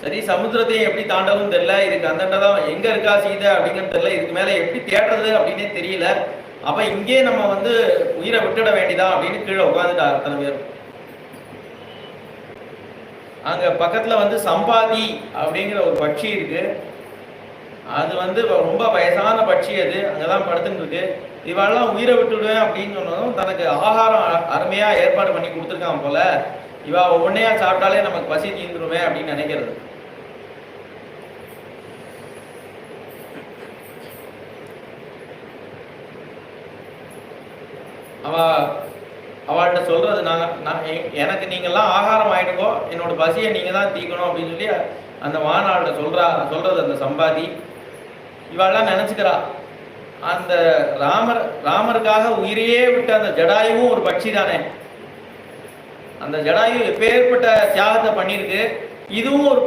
சரி, சமுத்திரத்தையும் எப்படி தாண்டவும் தெரியல, இதுக்கு அந்தண்டதான் எங்க இருக்கா சீதை அப்படிங்கிறது தெரியல, இதுக்கு மேல எப்படி தேடுறது அப்படின்னே தெரியல. அப்ப இங்கே நம்ம வந்து உயிரை விட்டுட வேண்டியதா அப்படின்னு கீழே உட்காந்துட்டார் அத்தனை பேரும். அங்க பக்கத்துல வந்து சம்பாதி அப்படிங்கிற ஒரு பட்சி இருக்கு. அது வந்து ரொம்ப வயசான பட்சி, அது அங்கதான் படுத்துட்டு இருக்கு. இவாளெல்லாம் உயிரை விட்டுடுவேன் அப்படின்னு சொன்னதும் தனக்கு ஆகாரம் அருமையா ஏற்பாடு பண்ணி கொடுத்துருக்கான் போல. இவா ஒவ்வொன்னையா சாப்பிட்டாலே நமக்கு பசி தீர்ந்துருவேன் அப்படின்னு நினைக்கிறது. அவள்கிட்ட சொல்றது, நான் எனக்கு நீங்கள்லாம் ஆகாரம் ஆயிடுங்கோ, என்னோட பசியை நீங்க தான் தீக்கணும் அப்படின்னு சொல்லி அந்த வானாள்கிட்ட சொல்றது அந்த சம்பாதி. இவாள்லாம் நினைச்சுக்கிறா அந்த ராமருக்காக உயிரையே விட்ட அந்த ஜடாயுவும் ஒரு பட்சி தானே. அந்த ஜடாயு எப்பேற்பட்ட தியாகத்தை பண்ணியிருக்கு, இதுவும் ஒரு